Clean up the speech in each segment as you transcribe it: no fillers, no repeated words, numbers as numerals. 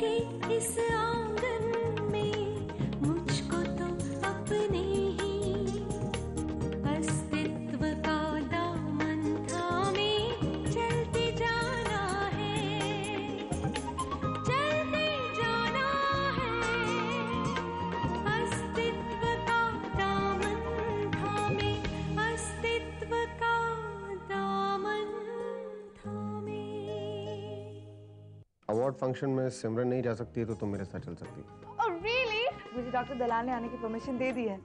के इस आंगन में मुझको तो अपने ही अस्तित्व का दामन थामे चलते जाना है, चलते जाना है। अस्तित्व का दामन थामे, अस्तित्व का दामन थामे। अवार्ड फंक्शन में सिमरन नहीं जा सकती है तो तुम मेरे साथ चल सकती हो। Oh really? मुझे डॉक्टर दलाल ने आने की परमिशन दे दी है।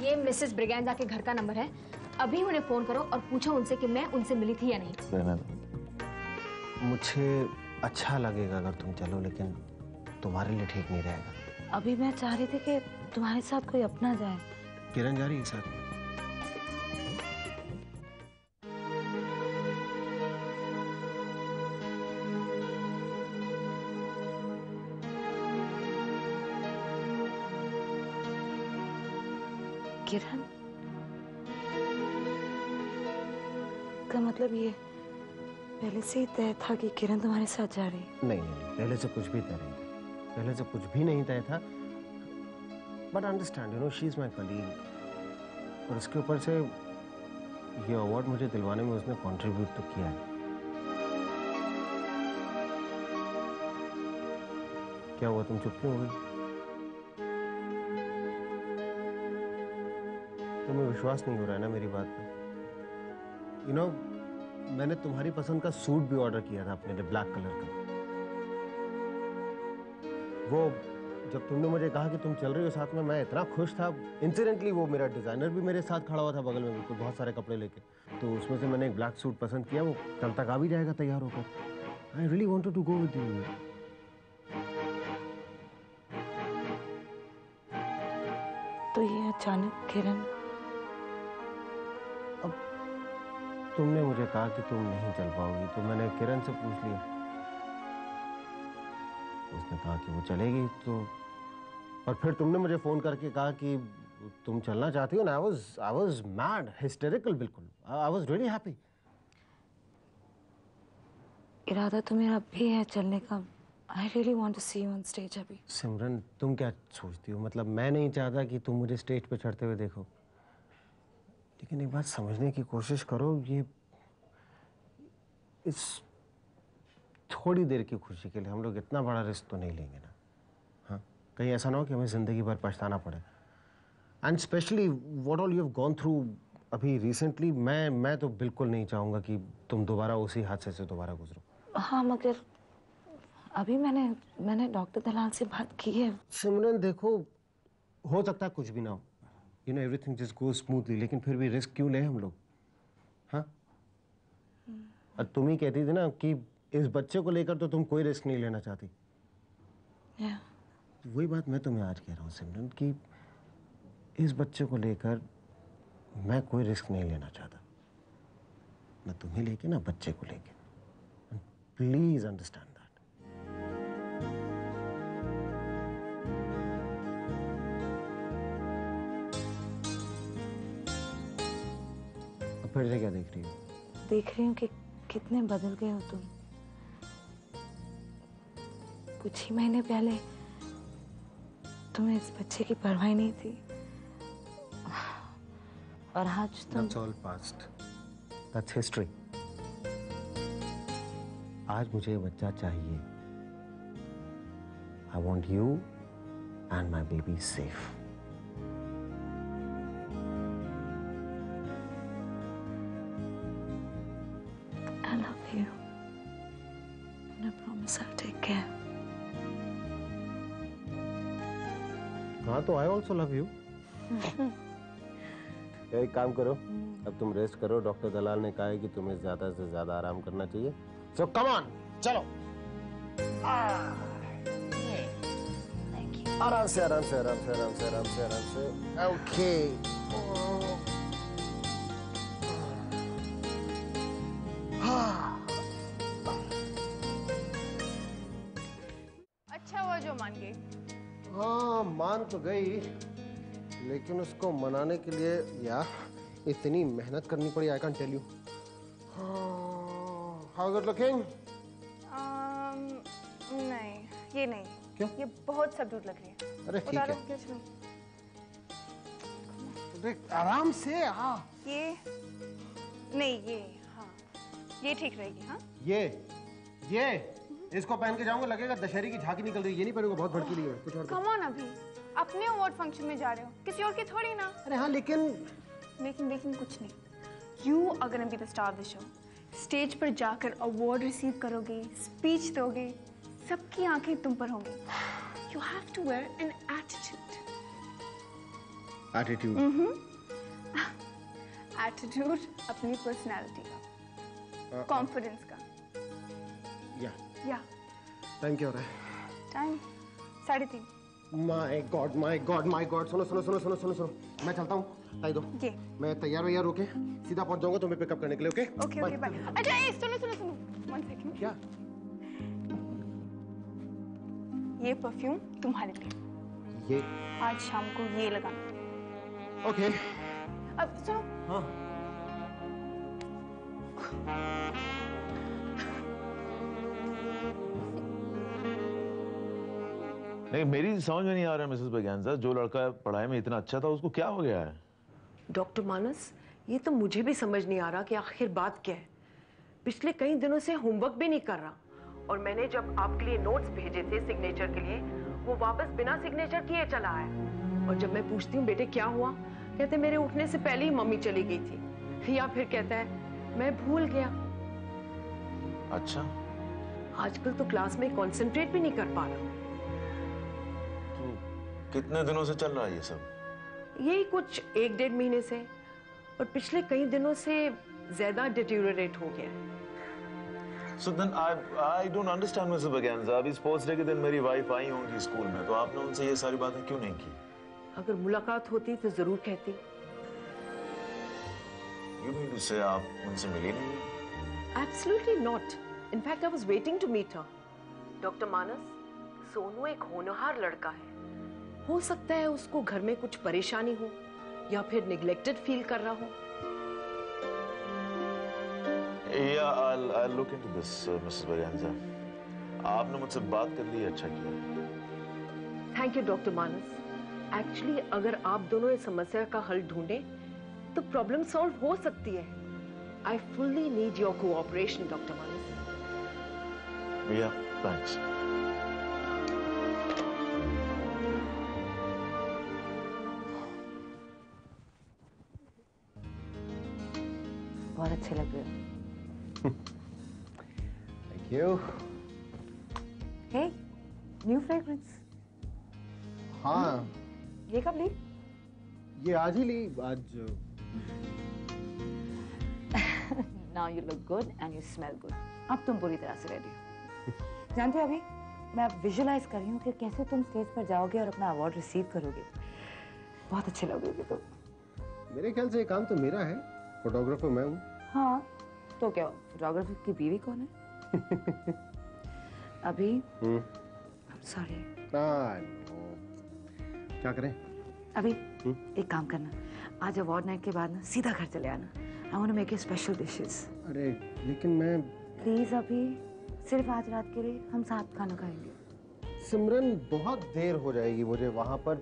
ये मिसेस ब्रिगेंजा के घर का नंबर है। अभी उन्हें फोन करो और पूछो उनसे कि मैं उनसे मिली थी या नहीं। रहना दो। मुझे अच्छा लगेगा अगर तुम चलो, लेकिन तुम्हारे लिए ठीक नहीं रहेगा। अभी मैं चाह रही थी कि तुम्हारे साथ कोई अपना जाए। किरण जा रही है साथ में। किरण का मतलब ये पहले से ही तय था कि किरण तुम्हारे साथ जा रही है? नहीं नहीं, पहले से कुछ भी तय नहीं था। पहले से कुछ भी नहीं तय था। But understand, you know, she is my colleague. और इसके ऊपर से ये अवार्ड मुझे दिलवाने में उसने कंट्रीब्यूट तो किया है। क्या हुआ, तुम चुप क्यों हो गई? तुम्हें विश्वास नहीं हो रहा है ना मेरी बात पे? यू नो, मैंने तुम्हारी पसंद का सूट भी ऑर्डर किया था अपने लिए, ब्लैक कलर का। वो जब तुमने मुझे कहा कि तुम चल रही हो साथ में, मैं इतना खुश था। इंसिडेंटली वो मेरा डिजाइनर भी मेरे साथ खड़ा हुआ था बगल में, बिल्कुल बहुत सारे कपड़े लेके। तो उसमें से मैंने एक ब्लैक सूट पसंद किया। वो कल तक आ भी जाएगा तैयार होकर। I really wanted to go with you. तो ये अचानक किरण? तुमने मुझे कहा कि तुम नहीं चल पाओगी, तो मैंने किरण से पूछ लिया। उसने कहा कि वो चलेगी, तो और फिर तुमने मुझे फोन करके कहा कि तुम चलना चाहती हो ना। I was mad, hysterical, बिल्कुल। I was really happy। इरादा तो मेरा भी है चलने का। I really want to see you on stage अभी। सिमरन, तुम क्या सोचती हो? मतलब मैं नहीं चाहता कि तुम मुझे स्टेज पे चढ़ते हुए देखो, लेकिन एक बात समझने की कोशिश करो, ये इस थोड़ी देर की खुशी के लिए हम लोग इतना बड़ा रिस्क तो नहीं लेंगे ना। हाँ, कहीं ऐसा ना हो कि हमें जिंदगी भर पछताना पड़े। And specially what all you have gone through अभी रिसेंटली। मैं तो बिल्कुल नहीं चाहूंगा कि तुम दोबारा उसी हादसे से दोबारा गुजरो। हाँ, मगर अभी मैंने डॉक्टर दलाल से बात की है। सिमरन देखो, हो सकता है कुछ भी ना हो, you know, everything just go smoothly, लेकिन फिर भी रिस्क क्यों लें हम लोग? हाँ, और तुम ही कहती थी ना कि इस बच्चे को लेकर तो तुम कोई रिस्क नहीं लेना चाहती। वही बात मैं तुम्हें आज कह रहा हूँ सिमरन, कि इस बच्चे को लेकर मैं कोई रिस्क नहीं लेना चाहता, ना तुम्हें लेके ना बच्चे को लेके। Please understand that. फिर से क्या देख रही हो? देख रही हूँ कि कितने बदल गए हो तुम। कुछ ही महीने पहले तुम्हें इस बच्चे की परवाह नहीं थी, और आज तुम। That's all past. That's history. आज मुझे बच्चा चाहिए। I want you and my baby safe. I love you. And I promise I'll take care. हाँ, तो I also love you. एक काम करो, अब तुम रेस्ट करो। डॉक्टर दलाल ने कहा है कि तुम्हें ज्यादा से ज्यादा आराम करना चाहिए। So come on, चलो। आराम से आराम से आराम से आराम से आराम से आराम से। ओके। अच्छा हुआ जो मान गई। हाँ, मान तो गई, लेकिन उसको मनाने के लिए यार इतनी मेहनत करनी पड़ी। I can tell you. How is it looking? नहीं, ये नहीं। क्यों? ये बहुत सबड्यूड लग रही है। अरे ठीक उतारो, है। क्या चलो। देख आराम से। हाँ ये नहीं, ये हाँ, ये ठीक रहेगी। हाँ ये इसको पहन के जाऊंगा, लगेगा दशहरे की झांकी निकल रही है। ये नहीं पहनूंगा, बहुत भड़कीली है। कुछ और कम ऑन अभी, अपने अवार्ड फंक्शन में जा रहे हो, किसी और की थोड़ी ना। अरे हाँ लेकिन लेकिन कुछ नहीं। You are gonna be the star of the show. Stage पर जाकर अवार्ड रिसीव करोगे, स्पीच दोगे, सबकी आंखें तुम पर होंगी। You have to wear an attitude. Attitude? Attitude अपनी पर्सनालिटी का, कॉन्फिडेंस का। या टाइम क्या हो रहा है? टाइम 3:30। My god. सुनो, मैं चलता हूँ। ताई दो, ये मैं तैयार होके सीधा पहुंच जाऊंगा तुम्हें पिकअप करने के लिए। Okay okay bye. अच्छा सुनो 1 सेकंड। क्या? ये परफ्यूम तुम्हारे लिए। ये आज शाम को ये लगाना। ओके। अब सुनो। हाँ नहीं, मेरी समझ में नहीं आ रहा मिसेस बरगेंजा, जो लड़का पढ़ाई में इतना अच्छा था उसको क्या हो गया है? डॉक्टर मानस, ये तो मुझे भी समझ नहीं आ रहा कि आखिर बात क्या है। पिछले कई दिनों से होमवर्क भी नहीं कर रहा, और मैंने जब आपके लिए नोट्स भेजे थे सिग्नेचर के लिए, वो वापस बिना सिग्नेचर किए चला आया। और जब मैं पूछती हूँ बेटे क्या हुआ, कहते मेरे उठने से पहले ही मम्मी चली गई थी, या फिर कहता है मैं भूल गया। अच्छा, आजकल तो क्लास में कंसंट्रेट भी नहीं कर पा रहा। तो कितने दिनों से चल रहा है ये सब? यही कुछ 1-1.5 महीने से, और पिछले कई दिनों से ज्यादा डिटेरियोरेट हो गया है। So then I don't understand Mrs Braganza. अभी स्पोर्ट्स डे के दिन मेरी वाइफ आई होंगी स्कूल में, तो आपने उनसे ये सारी बातें क्यों नहीं की? अगर मुलाकात होती तो जरूर कहती। You mean to say आप उनसे मिली नहीं? Absolutely not. In fact, I was waiting to meet her. Doctor Manas, Sonu एक होनहार लड़का है। हो सकता है उसको घर में कुछ परेशानी हो, या फिर निग्लेक्टेड फील कर रहा हो। Yeah, I'll look into this, Mrs Braganza. आपने मुझसे बात कर ली, अच्छा किया। Thank you doctor Manas. Actually अगर आप दोनों इस समस्या का हल ढूंढें तो प्रॉब्लम सॉल्व हो सकती है। I fully need your cooperation doctor Manas. Yeah, thanks. बहुत अच्छे लग रहे हो। Thank you. Hey, new fragrance. हाँ ये कब ली? ये आज ही ली। आज Now you look good and you smell good. अब तुम पूरी तरह से रेडी हो। जानते हो अभी मैं अब विजुलाइज कर रही हूँ कि कैसे तुम स्टेज पर जाओगे और अपना अवार्ड रिसीव करोगे। बहुत अच्छे लगोगे तुम। मेरे ख्याल से ये काम तो मेरा है, फोटोग्राफर मैं हूँ। हाँ तो क्या, फोटोग्राफर की बीवी कौन है? अभी सॉरी। क्या करें? अभी एक काम करना, आज अवार्ड नाइट के बाद ना सीधा घर चले आना। I want to make you special dishes. अरे लेकिन मैं। प्लीज अभी, सिर्फ आज रात के लिए हम साथ खाना खाएंगे। सिमरन बहुत देर हो जाएगी मुझे वहां पर,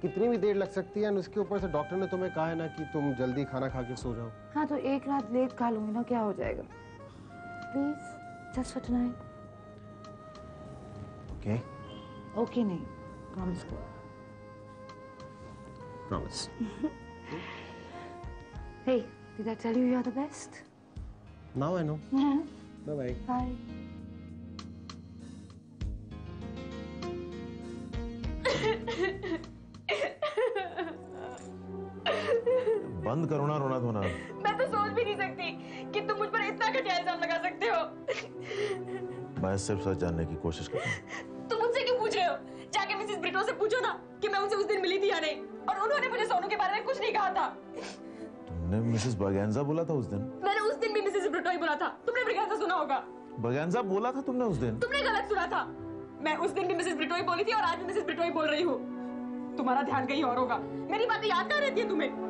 कितनी भी देर लग सकती है। उसके ऊपर से डॉक्टर ने तुम्हें कहा है ना कि तुम जल्दी खाना खा के सो जाओ। हाँ तो एक रात लेट खा लूंगी ना, क्या हो जाएगा? Please just for tonight. Okay okay नहीं, प्रॉमिस करो। Promise. Hey, did I tell you you are the best? Now I know. Bye bye. Bye. बंद करो ना रोना धोना। मैं तो सोच भी नहीं सकती कि तुम मुझ पर इतना घटिया इल्जाम लगा सकते हो। मैं सिर्फ सच जानने की कोशिश कर रहा हूँ। तुम मुझसे क्यों पूछ रहे हो? जाके मिसेस ब्रिटो से पूछो ना कि मैं उनसे उस दिन मिली थी या नहीं, और उन्होंने मुझे सोनू के बारे में कुछ नहीं कहा था। तुमने मिसेस बरगेंजा बोला था उस दिन? मैंने उस दिन भी मिसेस ब्रिटो ही बोला था। तुमने ब्रिगेंजा सुना होगा। बरगेंजा बोला था तुमने उस दिन? तुमने गलत सुना था। मैं उस दिन भी मिसेस ब्रिटो ही बोली थी और आज भी मिसेस ब्रिटो ही बोल रही हूँ। तुम्हारा ध्यान कहीं और होगा। मेरी बातें याद कहाँ रहती है तुम्हें?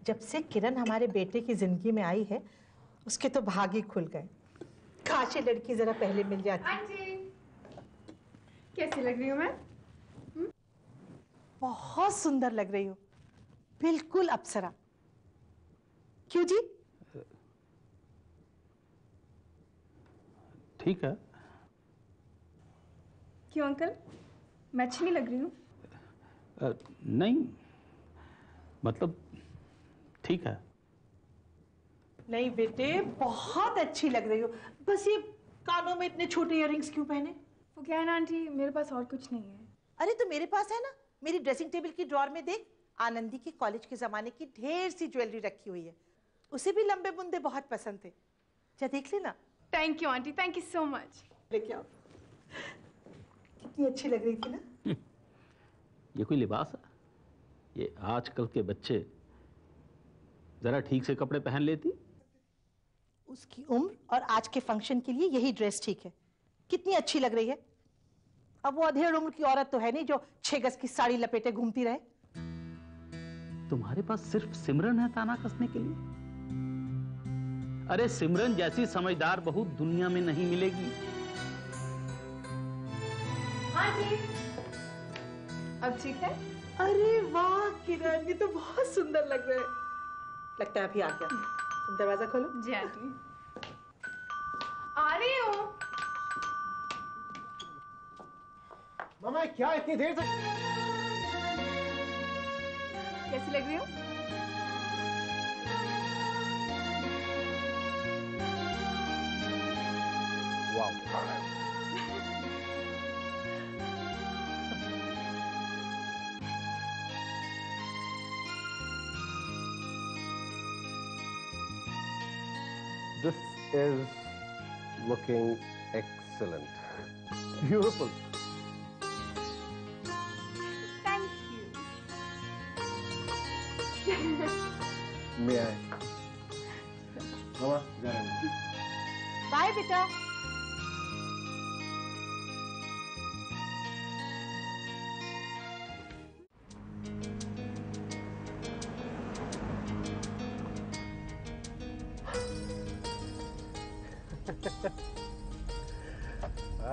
जब से किरण हमारे बेटे की जिंदगी में आई है उसके तो भाग ही खुल गए। काश ये लड़की जरा पहले मिल जाती। आंटी कैसी लग रही हूँ मैं? बहुत सुंदर लग रही हो, बिल्कुल अप्सरा। क्यों जी? ठीक है। क्यों अंकल, मैं अच्छी नहीं लग रही हूँ? नहीं, मतलब ठीक है। नहीं बेटे, बहुत अच्छी लग रही हो। बस ये कानों में इतने छोटे इयररिंग्स क्यों पहने? वो क्या है ना आंटी, मेरे पास और कुछ नहीं है। अरे तो मेरे पास है ना, मेरी ड्रेसिंग टेबल की ड्रॉर में देख, आनंदी के कॉलेज के जमाने की ढेर सी ज्वेलरी रखी हुई है। उसे भी लंबे बुंदे बहुत पसंद थे, जा देख लेना। Thank you aunty, thank you so much. लेके आओ। कितनी अच्छी लग रही थी ना। ये कोई लिबास है? ये आजकल के बच्चे जरा ठीक से कपड़े पहन लेती। उसकी उम्र और आज के फंक्शन के लिए यही ड्रेस ठीक है। कितनी अच्छी लग रही है। अब वो अधेड़ उम्र की औरत तो है नहीं जो 6 गज की साड़ी लपेटे घूमती रहे। तुम्हारे पास सिर्फ सिमरन है ताना कसने के लिए? अरे सिमरन जैसी समझदार बहू दुनिया में नहीं मिलेगी। आंटी अब ठीक है? अरे वाह किरण, ये तो बहुत सुंदर लग रहा है। लगता है अभी आ गया। तुम दरवाजा खोलो। जी आंटी। आ रही हूँ। मामा क्या इतनी देर तक? कैसी लग रही हूँ? This is looking excellent. Beautiful. Thank you. May I? मामा जा रहे हैं। बाय बेटा।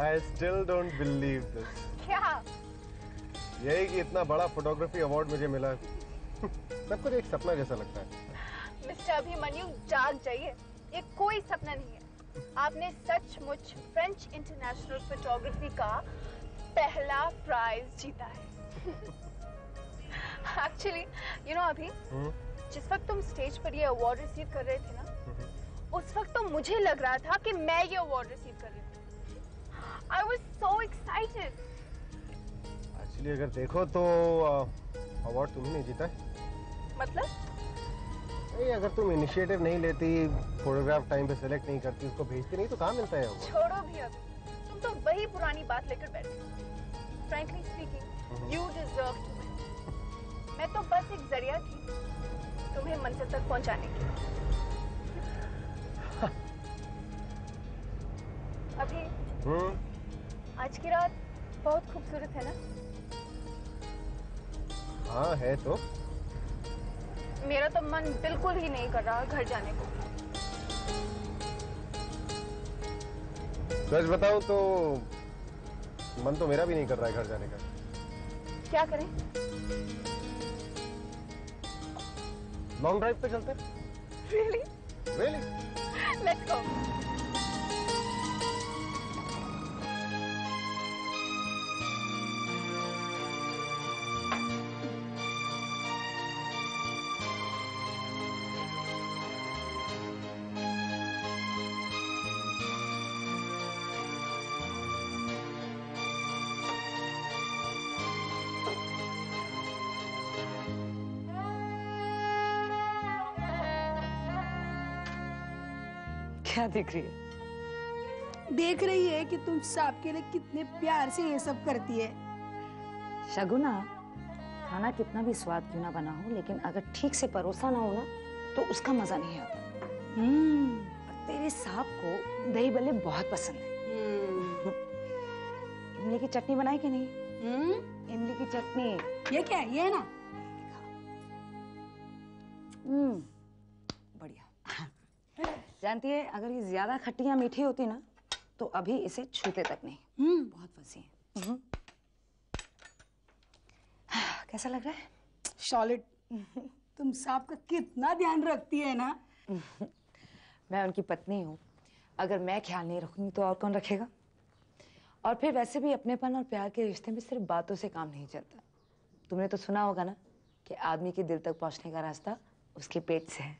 I still don't believe this. क्या? यही कि इतना बड़ा फोटोग्राफी अवार्ड मुझे मिला। सब कुछ एक सपना जैसा लगता है। मिस्टर अभिमन्यु जाग जाइए, ये कोई सपना नहीं है। आपने सचमुच फ्रेंच इंटरनेशनल फोटोग्राफी का पहला प्राइज जीता है। एक्चुअली यू नो अभी जिस वक्त तुम स्टेज पर ये अवार्ड रिसीव कर रहे थे ना, उस वक्त तो मुझे लग रहा था कि मैं ये अवार्ड रिसीव कर रही हूँ। I was so excited. Actually अगर देखो तो अवार्ड तुमने नहीं जीता है। मतलब? नहीं, अगर तुम इनिशिएटिव नहीं लेती, फोटोग्राफ टाइम पे सेलेक्ट नहीं करती, उसको भेजती नहीं तो कहाँ मिलता है अवार्ड? छोड़ो भी अभी, तुम तो वही पुरानी बात लेकर बैठे। Frankly speaking, you deserve to win. मैं तो बस एक जरिया थी तुम्हें मंजिल तक पहुंचाने की। अभी आज की रात बहुत खूबसूरत है ना? हाँ है तो। मेरा तो मन बिल्कुल ही नहीं कर रहा घर जाने को। सच बताऊं तो मन तो मेरा भी नहीं कर रहा है घर जाने का। क्या करें? लॉन्ग ड्राइव पे चलते हैं। Really? Really? Let's go. क्या देख रही है? देख रही है कि तुम सांप के लिए कितने प्यार से ये सब करती है। शगुना, खाना कितना भी स्वाद क्यों ना बना हो, लेकिन अगर ठीक से परोसा ना हो ना तो उसका मजा नहीं आता। और तेरे सांप को दही बल्ले बहुत पसंद है। इमली की चटनी बनाई कि नहीं? इमली की चटनी। ये क्या है? ये है ना? बढ़िया। जानती है, अगर ये ज्यादा खट्टी या मीठी होती ना तो अभी इसे छूते तक नहीं। बहुत फंसी है। कैसा लग रहा है? सॉलिड। तुम सांप का कितना ध्यान रखती है ना। मैं उनकी पत्नी हूँ, अगर मैं ख्याल नहीं रखूंगी तो और कौन रखेगा? और फिर वैसे भी अपनेपन और प्यार के रिश्ते में सिर्फ बातों से काम नहीं चलता। तुमने तो सुना होगा ना कि आदमी के दिल तक पहुंचने का रास्ता उसके पेट से है।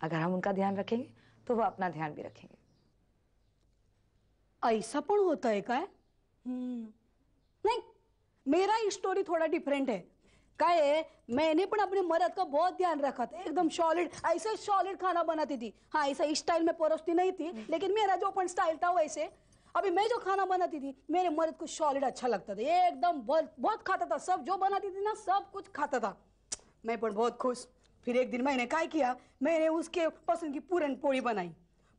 अगर हम उनका ध्यान रखेंगे तो वो अपना ध्यान भी रखेंगे। ऐसा पण होता है काय? नहीं, मेरा स्टोरी थोड़ा डिफरेंट है। काय है, मैंने पण अपने मर्द का बहुत ध्यान रखा था, एकदम सॉलिड, ऐसे सॉलिड खाना बनाती थी। हाँ, ऐसा इस स्टाइल में परोसती नहीं थी, लेकिन मेरा जो पण स्टाइल था वैसे। अभी मैं जो खाना बनाती थी, मेरे मर्द को सॉलिड अच्छा लगता था, एकदम बहुत खाता था, सब जो बनाती थी ना सब कुछ खाता था। मैं पण बहुत खुश। फिर एक दिन मैंने क्या किया, मैंने उसके पसंद की पूरन पोड़ी बनाई।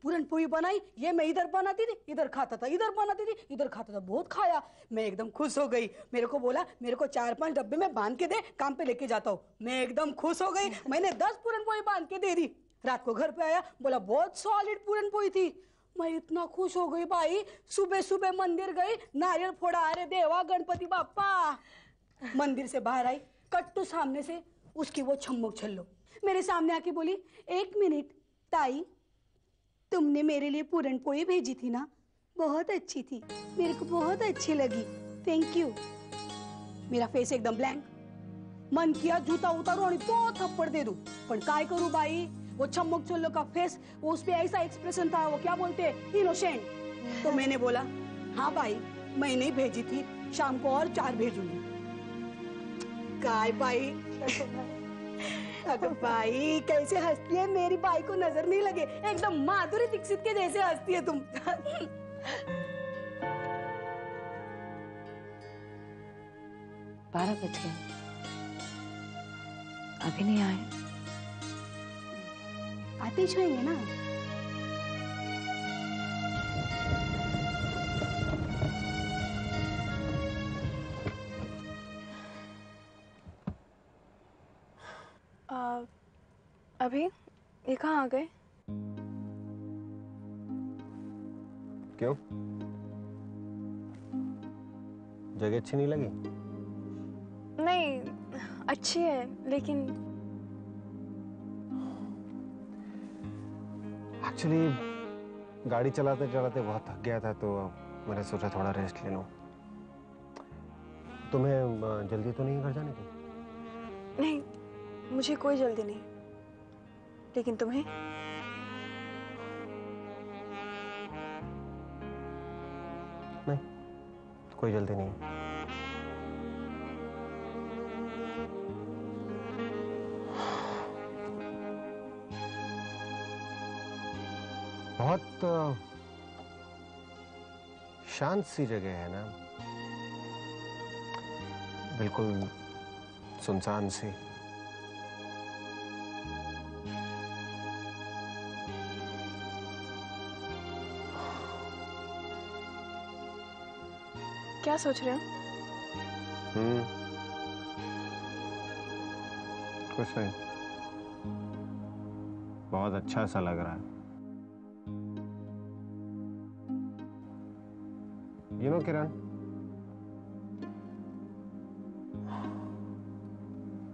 पूरन पोड़ी बनाई, ये मैं इधर बनाती थी, इधर खाता था, इधर बनाती थी, इधर खाता था, बहुत खाया। मैं एकदम खुश हो गई। मेरे को बोला, मेरे को 4-5 डब्बे में बांध के दे, काम पे लेके जाता हूँ। मैं एकदम खुश हो गई, मैंने 10 पूरन पोड़ी बांध के दे दी। रात को घर पे आया, बोला बहुत सॉलिड पूरन पोड़ी थी। मैं इतना खुश हो गई भाई, सुबह सुबह मंदिर गई, नारियल फोड़ा, अरे देवा गणपति बाप्पा। मंदिर से बाहर आई, कट्टू सामने से उसकी वो छम्मुक छल्लो मेरे सामने आके बोली, 1 मिनट ताई, तुमने मेरे लिए पूरन पोड़ी भेजी थी ना, बहुत अच्छी थी, मेरे को बहुत अच्छी लगी, थैंक यू। मेरा फेस एकदम ब्लैंक। मन किया जूता उतारू और 2 थप्पड़ दे दूं, पर काय करूं भाई, वो छम्मुक छल्लो का फेस, वो उस पे ऐसा एक्सप्रेशन था, वो क्या बोलते हैं, इनोसेंट। तो मैंने बोला, हाँ भाई, मैंने ही भेजी थी, शाम को और 4 भेजूंगी। काय भाई, अगर भाई कैसे हंसती है, मेरी बाई को नजर नहीं लगे, एकदम माधुरी दीक्षित के जैसे हंसती है तुम। 12 बज गए, अभी नहीं आए। आते ही छुएंगे ना। अभी ये कहाँ आ गए? क्यों? जगह अच्छी नहीं लगी? नहीं, अच्छी है, लेकिन एक्चुअली गाड़ी चलाते चलाते बहुत थक गया था, तो मैंने सोचा थोड़ा रेस्ट ले लूं। तुम्हें जल्दी तो नहीं घर जाने की? नहीं, मुझे कोई जल्दी नहीं, लेकिन तुम्हें? नहीं, कोई जल्दी नहीं। बहुत शांत सी जगह है ना, बिल्कुल सुनसान सी। क्या सोच रहे हो? कुछ नहीं, बहुत अच्छा सा लग रहा है। You know, किरण,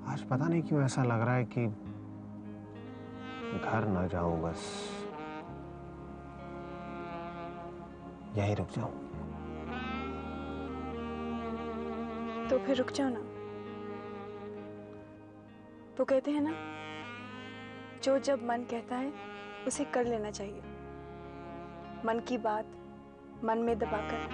आज पता नहीं क्यों ऐसा लग रहा है कि घर ना जाऊं, बस यहीं रुक जाऊं। तो फिर रुक जाओ ना। तो कहते हैं ना, जो जब मन कहता है उसे कर लेना चाहिए। मन की बात मन में दबाकर